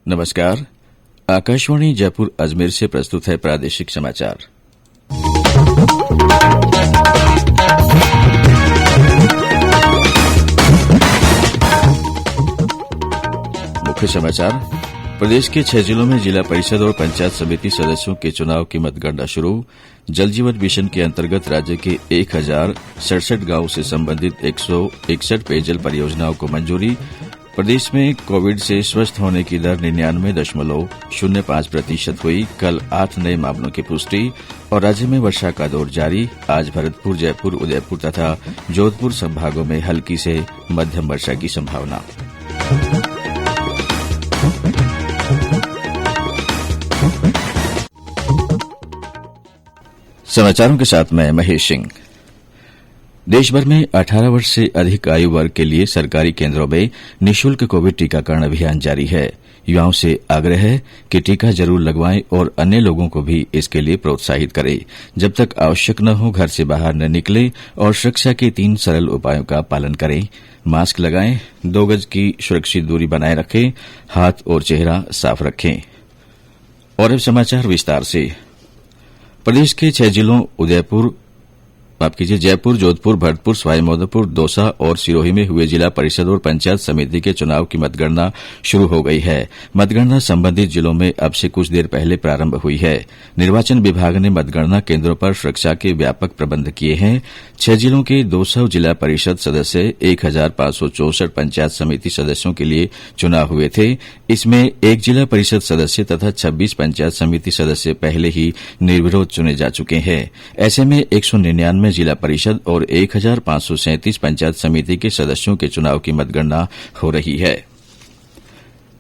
नमस्कार। आकाशवाणी जयपुर अजमेर से प्रस्तुत है प्रादेशिक समाचार। मुख्य समाचार। प्रदेश के 6 जिलों में जिला परिषद और पंचायत समिति सदस्यों के चुनाव की मतगणना शुरू। जल जीवन मिशन के अंतर्गत राज्य के 1067 गांवों से संबंधित 161 पेयजल परियोजनाओं को मंजूरी। प्रदेश में कोविड से स्वस्थ होने की दर 99.05% हुई। कल 8 नए मामलों की पुष्टि। और राज्य में वर्षा का दौर जारी। आज भरतपुर, जयपुर, उदयपुर तथा जोधपुर संभागों में हल्की से मध्यम वर्षा की संभावना। समाचारों के साथ मैं महेश सिंह। देश भर में 18 वर्ष से अधिक आयु वर्ग के लिए सरकारी केंद्रों में निःशुल्क कोविड टीकाकरण अभियान जारी है। युवाओं से आग्रह है कि टीका जरूर लगवाएं और अन्य लोगों को भी इसके लिए प्रोत्साहित करें। जब तक आवश्यक न हो घर से बाहर न निकलें और सुरक्षा के 3 सरल उपायों का पालन करें। मास्क लगाएं, 2 गज की सुरक्षित दूरी बनाए रखें, हाथ और चेहरा साफ रखें। और अब समाचार विस्तार से। प्रदेश के 6 जिलों जयपुर, जोधपुर, भरतपुर, सवाईमाधोपुर, दौसा और सिरोही में हुए जिला परिषद और पंचायत समिति के चुनाव की मतगणना शुरू हो गई है। मतगणना संबंधित जिलों में अब से कुछ देर पहले प्रारंभ हुई है। निर्वाचन विभाग ने मतगणना केंद्रों पर सुरक्षा के व्यापक प्रबंध किए हैं। 6 जिलों के 200 जिला परिषद सदस्य, 1564 पंचायत समिति सदस्यों के लिए चुनाव हुए थे। इसमें 1 जिला परिषद सदस्य तथा 26 पंचायत समिति सदस्य पहले ही निर्विरोध चुने जा चुके हैं। ऐसे में 199 जिला परिषद और 1537 पंचायत समिति के सदस्यों के चुनाव की मतगणना हो रही है।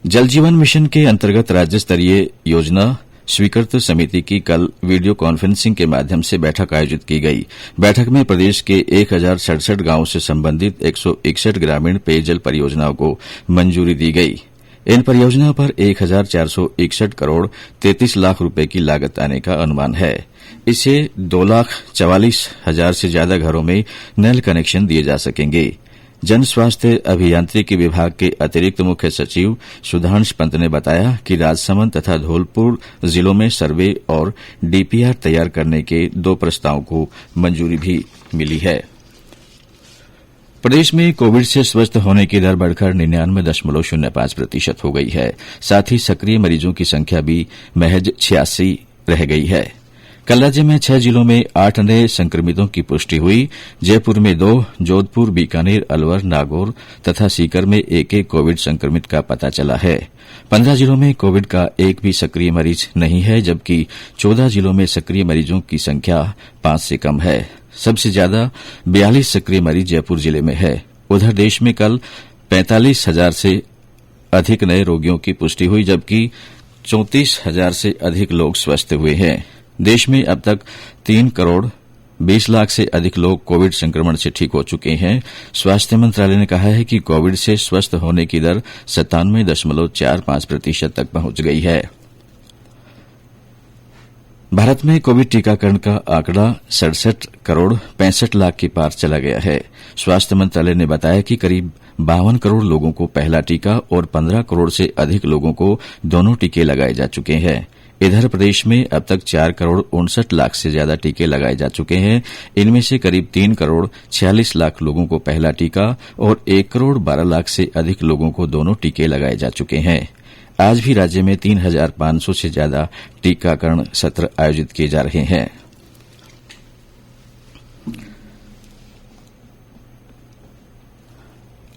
जल जीवन मिशन के अंतर्गत राज्य स्तरीय योजना स्वीकृत समिति की कल वीडियो कॉन्फ्रेंसिंग के माध्यम से बैठक आयोजित की गई। बैठक में प्रदेश के 1067 गांवों से संबंधित 161 ग्रामीण पेयजल परियोजनाओं को मंजूरी दी गई। इन परियोजनाओं पर 1461 करोड़ 33 लाख रुपए की लागत आने का अनुमान है। इससे 2,44,000 से ज्यादा घरों में नल कनेक्शन दिए जा सकेंगे। जन स्वास्थ्य अभियांत्रिकी विभाग के अतिरिक्त मुख्य सचिव सुधांश पंत ने बताया कि राजसमंद तथा धौलपुर जिलों में सर्वे और डीपीआर तैयार करने के 2 प्रस्तावों को मंजूरी भी मिली है। प्रदेश में कोविड से स्वस्थ होने की दर बढ़कर 99.05% हो गई है। साथ ही सक्रिय मरीजों की संख्या भी महज 86 रह गई है। कल राज्य में 6 जिलों में 8 नए संक्रमितों की पुष्टि हुई। जयपुर में 2, जोधपुर, बीकानेर, अलवर, नागौर तथा सीकर में 1-1 कोविड संक्रमित का पता चला है। 15 जिलों में कोविड का एक भी सक्रिय मरीज नहीं है, जबकि 14 जिलों में सक्रिय मरीजों की संख्या 5 से कम है। सबसे ज्यादा 42 सक्रिय मरीज जयपुर जिले में है। उधर देश में कल 45,000 से अधिक नए रोगियों की पुष्टि हुई, जबकि 34,000 से अधिक लोग स्वस्थ हुए हैं। देश में अब तक 3 करोड़ 20 लाख से अधिक लोग कोविड संक्रमण से ठीक हो चुके हैं। स्वास्थ्य मंत्रालय ने कहा है कि कोविड से स्वस्थ होने की दर 97.45% तक पहुंच गई है। भारत में कोविड टीकाकरण का आंकड़ा 67 करोड़ 65 लाख के पार चला गया है। स्वास्थ्य मंत्रालय ने बताया कि करीब 52 करोड़ लोगों को पहला टीका और 15 करोड़ से अधिक लोगों को दोनों टीके लगाए जा चुके हैं। इधर प्रदेश में अब तक 4 करोड़ 59 लाख से ज्यादा टीके लगाए जा चुके हैं। इनमें से करीब 3 करोड़ 46 लाख लोगों को पहला टीका और 1 करोड़ 12 लाख से अधिक लोगों को दोनों टीके लगाए जा चुके हैं। आज भी राज्य में 3,500 से ज्यादा टीकाकरण सत्र आयोजित किए जा रहे हैं।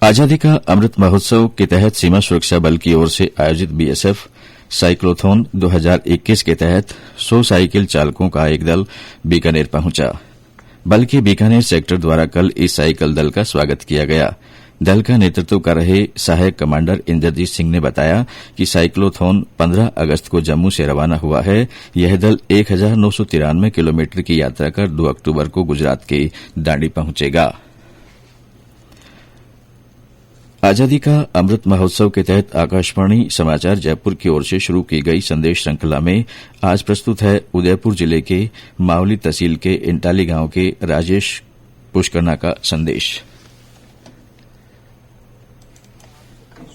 आजादी का अमृत महोत्सव के तहत सीमा सुरक्षा बल की ओर से आयोजित बीएसएफ साइक्लोथॉन 2021 के तहत 100 साइकिल चालकों का एक दल बीकानेर पहुंचा। बल के बीकानेर सेक्टर द्वारा कल इस साइकिल दल का स्वागत किया गया। दल का नेतृत्व कर रहे सहायक कमांडर इंद्रजीत सिंह ने बताया कि साइक्लोथॉन 15 अगस्त को जम्मू से रवाना हुआ है। यह दल 1993 किलोमीटर की यात्रा कर 2 अक्टूबर को गुजरात के दांडी पहुंचेगा। आजादी का अमृत महोत्सव के तहत आकाशवाणी समाचार जयपुर की ओर से शुरू की गई संदेश श्रृंखला में आज प्रस्तुत है उदयपुर जिले के मावली तहसील के इंटाली गांव के राजेश पुष्करना का संदेश।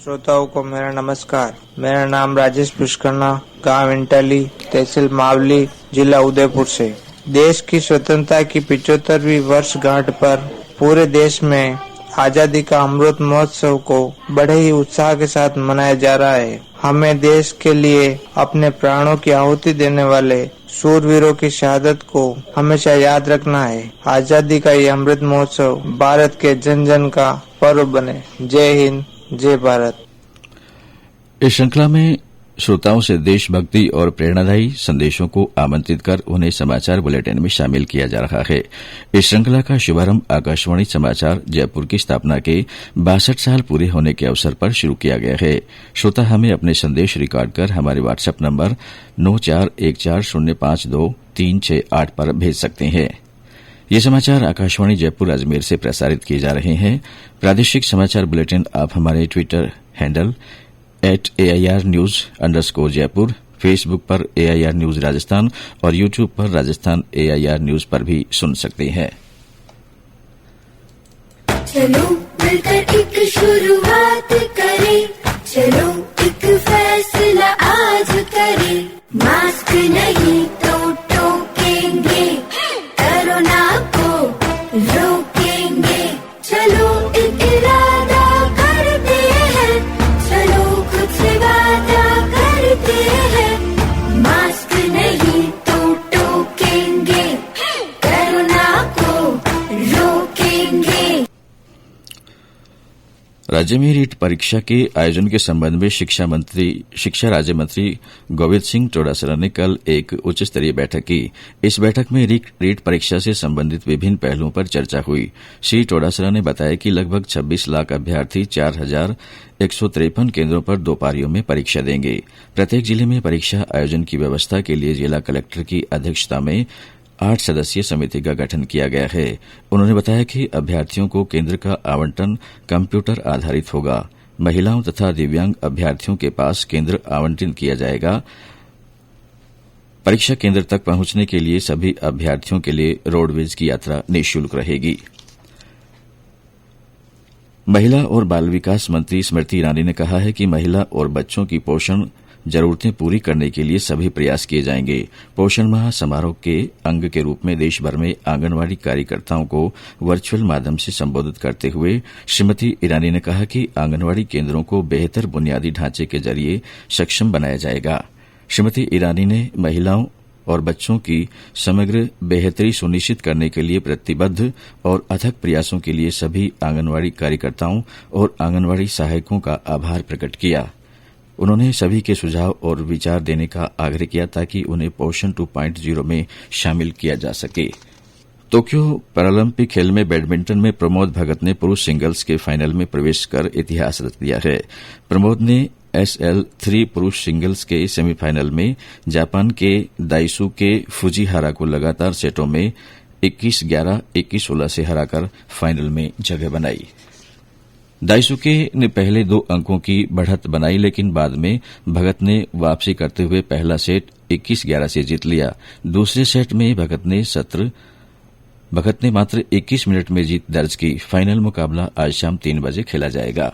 श्रोताओं को मेरा नमस्कार। मेरा नाम राजेश पुष्करना, गांव इंटली, तहसील मावली, जिला उदयपुर से। देश की स्वतंत्रता की 75वीं वर्षगांठ पर पूरे देश में आजादी का अमृत महोत्सव को बड़े ही उत्साह के साथ मनाया जा रहा है। हमें देश के लिए अपने प्राणों की आहुति देने वाले शूरवीरों की शहादत को हमेशा याद रखना है। आजादी का ये अमृत महोत्सव भारत के जन जन का पर्व बने। जय हिंद, जय भारत। इस श्रृंखला में श्रोताओं से देशभक्ति और प्रेरणादायी संदेशों को आमंत्रित कर उन्हें समाचार बुलेटिन में शामिल किया जा रहा है। इस श्रृंखला का शुभारंभ आकाशवाणी समाचार जयपुर की स्थापना के 62 साल पूरे होने के अवसर पर शुरू किया गया है। श्रोता हमें अपने संदेश रिकॉर्ड कर हमारे व्हाट्सएप नंबर 9414052368 पर भेज सकते हैं। ये समाचार आकाशवाणी जयपुर अजमेर से प्रसारित किए जा रहे हैं। प्रादेशिक समाचार बुलेटिन आप हमारे ट्विटर हैंडल @AIR_News_जयपुर, फेसबुक पर AIR न्यूज राजस्थान और यूट्यूब पर राजस्थान AIR न्यूज पर भी सुन सकते हैं। चलो मिलकर एक शुरुआत करें, चलो एक फैसला आज करें। मास्क नहीं तो टोकेंगे, कोरोना को रोकेंगे। चलो एक इरादा करते हैं, चलो खुद से वादा करते हैं। मास्क नहीं तो टोकेंगे, कोरोना को रोकेंगे। राज्य में रीट परीक्षा के आयोजन के संबंध में शिक्षा राज्य मंत्री गोविंद सिंह चौटासरा ने कल एक उच्च स्तरीय बैठक की। इस बैठक में रीट परीक्षा से संबंधित विभिन्न पहलुओं पर चर्चा हुई। श्री चौटासरा ने बताया कि लगभग 26 लाख अभ्यर्थी 4153 केन्द्रों पर 2 पारियों में परीक्षा देंगे। प्रत्येक जिले में परीक्षा आयोजन की व्यवस्था के लिए जिला कलेक्टर की अध्यक्षता में 8 सदस्यीय समिति का गठन किया गया है। उन्होंने बताया कि अभ्यर्थियों को केंद्र का आवंटन कंप्यूटर आधारित होगा। महिलाओं तथा दिव्यांग अभ्यर्थियों के पास केंद्र आवंटित किया जाएगा। परीक्षा केंद्र तक पहुंचने के लिए सभी अभ्यर्थियों के लिए रोडवेज की यात्रा निःशुल्क रहेगी। महिला और बाल विकास मंत्री स्मृति ईरानी ने कहा है कि महिला और बच्चों की पोषण जरूरतें पूरी करने के लिए सभी प्रयास किए जाएंगे। पोषण माह समारोह के अंग के रूप में देश भर में आंगनवाड़ी कार्यकर्ताओं को वर्चुअल माध्यम से संबोधित करते हुए श्रीमती ईरानी ने कहा कि आंगनवाड़ी केंद्रों को बेहतर बुनियादी ढांचे के जरिए सक्षम बनाया जाएगा। श्रीमती ईरानी ने महिलाओं और बच्चों की समग्र बेहतरी सुनिश्चित करने के लिए प्रतिबद्ध और अथक प्रयासों के लिए सभी आंगनवाड़ी कार्यकर्ताओं और आंगनवाड़ी सहायकों का आभार प्रकट किया। उन्होंने सभी के सुझाव और विचार देने का आग्रह किया ताकि उन्हें पोषण 2.0 में शामिल किया जा सके। टोक्यो पैरालंपिक खेल में बैडमिंटन में प्रमोद भगत ने पुरुष सिंगल्स के फाइनल में प्रवेश कर इतिहास रच दिया है। प्रमोद ने SL3 पुरुष सिंगल्स के सेमीफाइनल में जापान के दाइसुके फुजिहारा को लगातार सेटों में 21-11, 21-16 से हराकर फाइनल में जगह बनाई। दाइसुके ने पहले 2 अंकों की बढ़त बनाई, लेकिन बाद में भगत ने वापसी करते हुए पहला सेट 21-11 से जीत लिया। दूसरे सेट में भगत ने मात्र 21 मिनट में जीत दर्ज की। फाइनल मुकाबला आज शाम 3 बजे खेला जाएगा।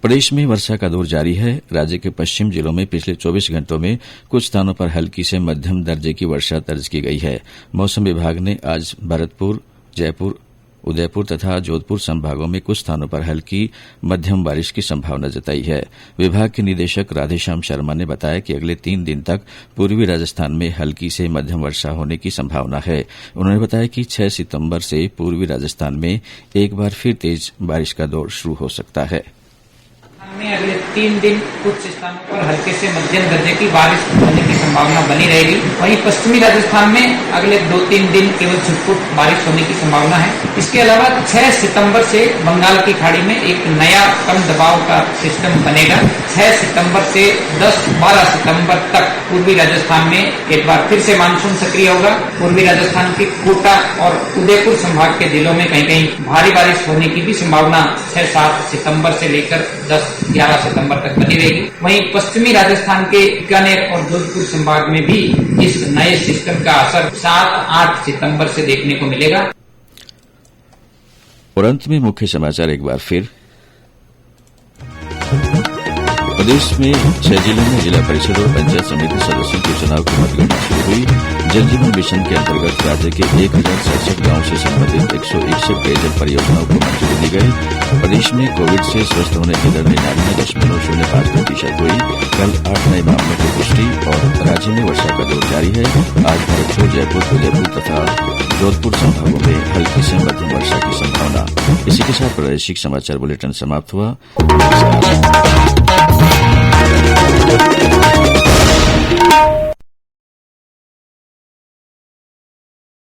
प्रदेश में वर्षा का दौर जारी है। राज्य के पश्चिम जिलों में पिछले 24 घंटों में कुछ स्थानों पर हल्की से मध्यम दर्जे की वर्षा दर्ज की गई है। मौसम विभाग ने आज भरतपुर, जयपुर, उदयपुर तथा जोधपुर संभागों में कुछ स्थानों पर हल्की मध्यम बारिश की संभावना जताई है। विभाग के निदेशक राधेश्याम शर्मा ने बताया कि अगले 3 दिन तक पूर्वी राजस्थान में हल्की से मध्यम वर्षा होने की संभावना है। उन्होंने बताया कि 6 सितंबर से पूर्वी राजस्थान में एक बार फिर तेज बारिश का दौर शुरू हो सकता है। अगले 3 दिन कुछ स्थानों पर हल्के से मध्यम दर्जे की बारिश होने की संभावना बनी रहेगी। वहीं पश्चिमी राजस्थान में अगले 2-3 दिन केवल छुटपुट बारिश होने की संभावना है। इसके अलावा 6 सितंबर से बंगाल की खाड़ी में एक नया कम दबाव का सिस्टम बनेगा। 6 सितंबर से 10-12 सितंबर तक पूर्वी राजस्थान में एक बार फिर से मानसून सक्रिय होगा। पूर्वी राजस्थान के कोटा और उदयपुर संभाग के जिलों में कहीं कहीं भारी बारिश होने की भी संभावना 6-7 सितंबर से लेकर 10-11 सितंबर तक बनी रहेगी। वहीं पश्चिमी राजस्थान के बीकानेर और जोधपुर संभाग में भी इस नए सिस्टम का असर 7-8 सितंबर से देखने को मिलेगा। और अंत में मुख्य समाचार एक बार फिर। प्रदेश में 6 जिलों में जिला परिषद और पंचायत समिति सदस्यों के चुनाव की मतगणना शुरू हुई। जल जीवन मिशन के अंतर्गत राज्य के 1067 गांव से संबंधित 161 पेयजल परियोजनाओं को मंजूरी दी गई। प्रदेश में कोविड से स्वस्थ होने की दर 99.05% हुई। कल 8 नए मामलों की पुष्टि और राज्य में वर्षा का दौर जारी है। आज भरतपुर, जयपुर, उदयपुर तथा जोधपुर संभागों में हल्की से मध्यम वर्षा की संभावना। इसी के साथ प्रादेशिक समाचार बुलेटिन समाप्त हुआ।